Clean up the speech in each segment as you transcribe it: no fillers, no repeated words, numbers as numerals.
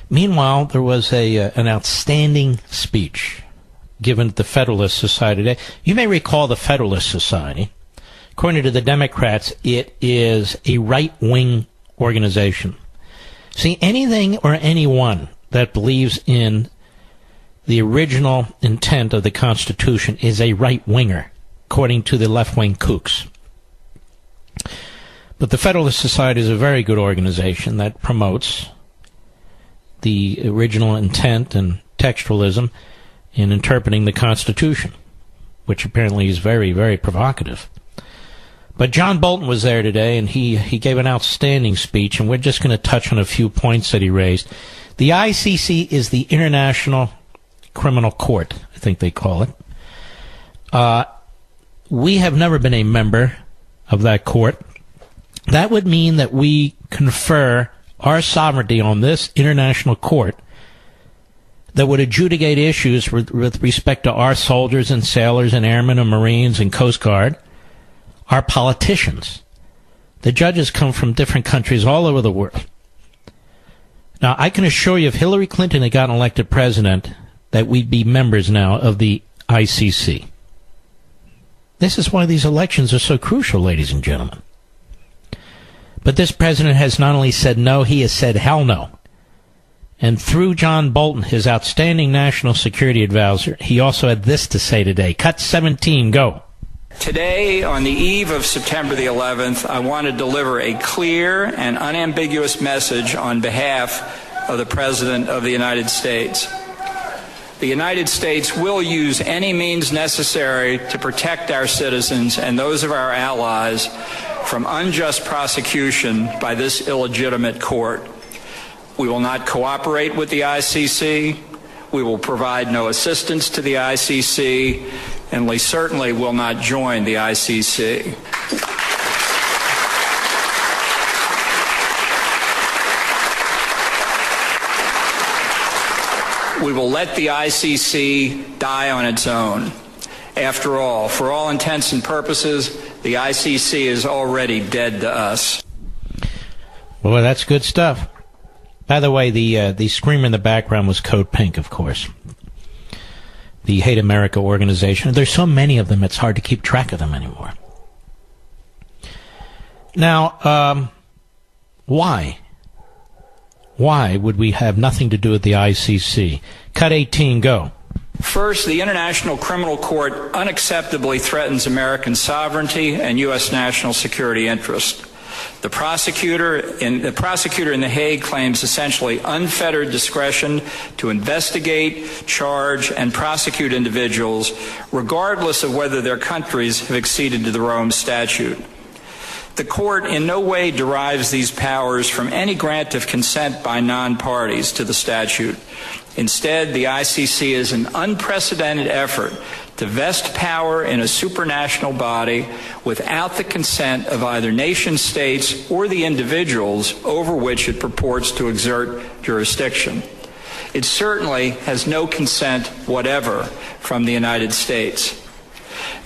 Meanwhile, there was an outstanding speech given at the Federalist Society today. You may recall the Federalist Society. According to the Democrats, it is a right-wing organization. See, anything or anyone that believes in the original intent of the Constitution is a right-winger, according to the left-wing kooks. But the Federalist Society is a very good organization that promotes the original intent and textualism in interpreting the Constitution, which apparently is very, very provocative. But John Bolton was there today, and he gave an outstanding speech, and we're just going to touch on a few points that he raised. The ICC is the International Criminal Court, I think they call it. We have never been a member of that court. That would mean that we confer our sovereignty on this international court that would adjudicate issues with respect to our soldiers and sailors and airmen and Marines and Coast Guard, our politicians. The judges come from different countries all over the world. Now, I can assure you, if Hillary Clinton had gotten elected president, that we'd be members now of the ICC. This is why these elections are so crucial, ladies and gentlemen. But this president has not only said no, he has said hell no. And through John Bolton, his outstanding national security advisor, he also had this to say today. Cut 17, go. Today, on the eve of September the 11th, I want to deliver a clear and unambiguous message on behalf of the President of the United States. The United States will use any means necessary to protect our citizens and those of our allies from unjust prosecution by this illegitimate court. We will not cooperate with the ICC. We will provide no assistance to the ICC, and we certainly will not join the ICC. We will let the ICC die on its own. After all, for all intents and purposes, the ICC is already dead to us. Well, that's good stuff. By the way, the screamer in the background was Code Pink, of course. The Hate America organization. There's so many of them, it's hard to keep track of them anymore. Now, why? Why would we have nothing to do with the ICC? Cut 18, go. First, the International Criminal Court unacceptably threatens American sovereignty and U.S. national security interests. The prosecutor in The Hague claims essentially unfettered discretion to investigate, charge, and prosecute individuals, regardless of whether their countries have acceded to the Rome Statute. The court in no way derives these powers from any grant of consent by non-parties to the statute. Instead, the ICC is an unprecedented effort to vest power in a supranational body without the consent of either nation states or the individuals over which it purports to exert jurisdiction. It certainly has no consent whatever from the United States.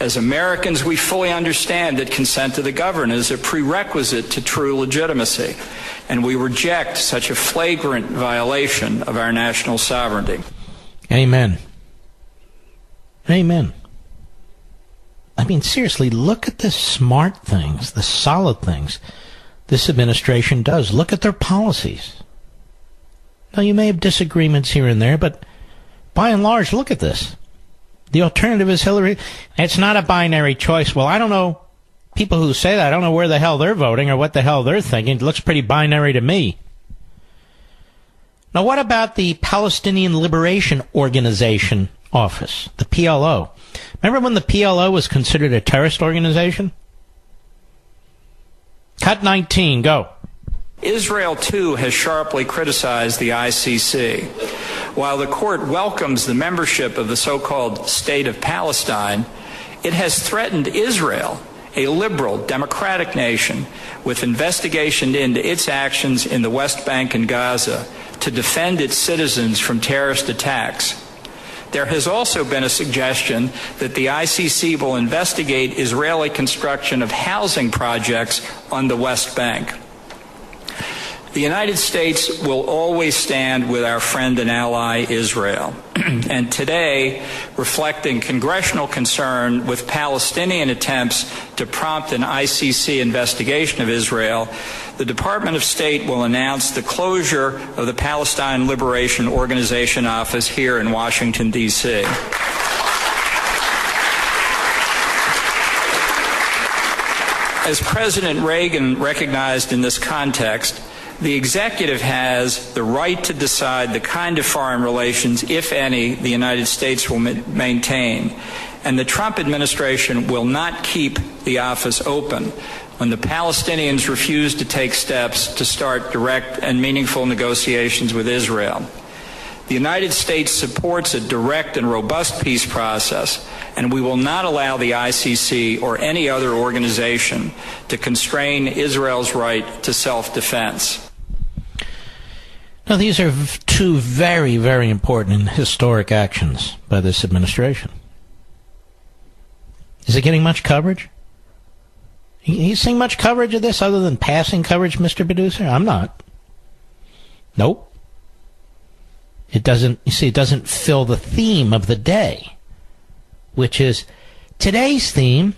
As Americans, we fully understand that consent to the governed is a prerequisite to true legitimacy, and we reject such a flagrant violation of our national sovereignty. Amen. Amen. I mean, seriously, look at the smart things, the solid things this administration does. Look at their policies. Now, you may have disagreements here and there, but by and large, look at this. The alternative is Hillary. It's not a binary choice. Well, I don't know. People who say that, I don't know where the hell they're voting or what the hell they're thinking. It looks pretty binary to me. Now, what about the Palestinian Liberation Organization office, the PLO? Remember when the PLO was considered a terrorist organization? Cut 19, go. Israel, too, has sharply criticized the ICC. While the court welcomes the membership of the so-called State of Palestine, it has threatened Israel, a liberal, democratic nation, with investigation into its actions in the West Bank and Gaza to defend its citizens from terrorist attacks. There has also been a suggestion that the ICC will investigate Israeli construction of housing projects on the West Bank. The United States will always stand with our friend and ally Israel. And today, reflecting congressional concern with Palestinian attempts to prompt an ICC investigation of Israel, the Department of State will announce the closure of the Palestine Liberation Organization office here in Washington, D.C. As President Reagan recognized in this context, the executive has the right to decide the kind of foreign relations, if any, the United States will maintain. And the Trump administration will not keep the office open when the Palestinians refuse to take steps to start direct and meaningful negotiations with Israel. The United States supports a direct and robust peace process, and we will not allow the ICC or any other organization to constrain Israel's right to self-defense. Now, these are two very, very important and historic actions by this administration. Is it getting much coverage? You seeing much coverage of this other than passing coverage, Mr. Producer? I'm not. Nope. It doesn't, you see, it doesn't fill the theme of the day, which is today's theme,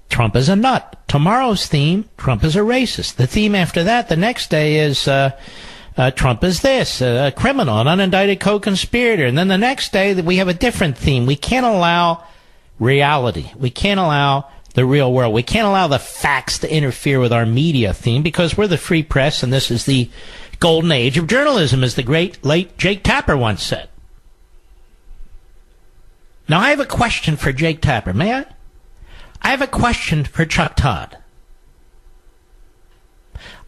Trump is a nut. Tomorrow's theme, Trump is a racist. The theme after that, the next day, is Trump is this, a criminal, an unindicted co-conspirator. And then the next day, we have a different theme. We can't allow reality. We can't allow the real world. We can't allow the facts to interfere with our media theme because we're the free press and this is the golden age of journalism, as the great late Jake Tapper once said. Now, I have a question for Jake Tapper. May I? I have a question for Chuck Todd.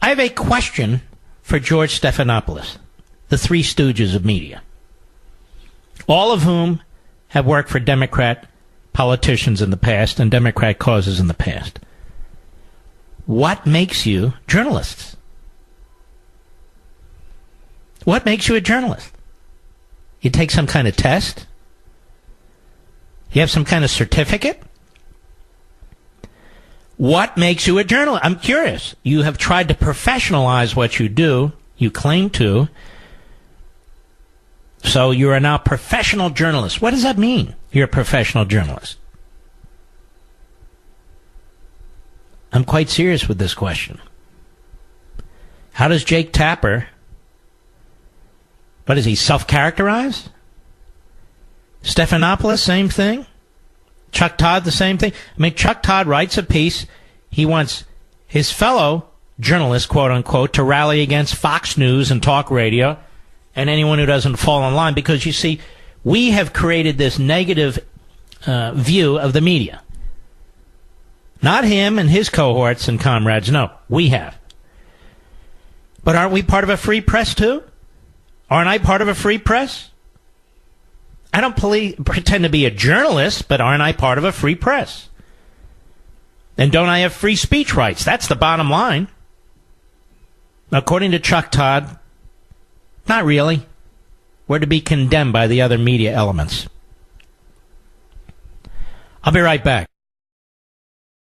I have a question for George Stephanopoulos, the Three Stooges of media, all of whom have worked for Democrat politicians in the past and Democrat causes in the past. What makes you journalists? What makes you a journalist? You take some kind of test? You have some kind of certificate? What makes you a journalist? I'm curious. You have tried to professionalize what you do. You claim to. So you are now professional journalist. What does that mean? You're a professional journalist. I'm quite serious with this question. How does Jake Tapper, what does he self-characterize? Stephanopoulos, same thing. Chuck Todd, the same thing. I mean, Chuck Todd writes a piece. He wants his fellow journalists, quote unquote, to rally against Fox News and talk radio and anyone who doesn't fall in line, because you see, we have created this negative view of the media. Not him and his cohorts and comrades. No, we have. But aren't we part of a free press too? Aren't I part of a free press? I don't pretend to be a journalist, but aren't I part of a free press? And don't I have free speech rights? That's the bottom line. According to Chuck Todd, not really. We're to be condemned by the other media elements. I'll be right back.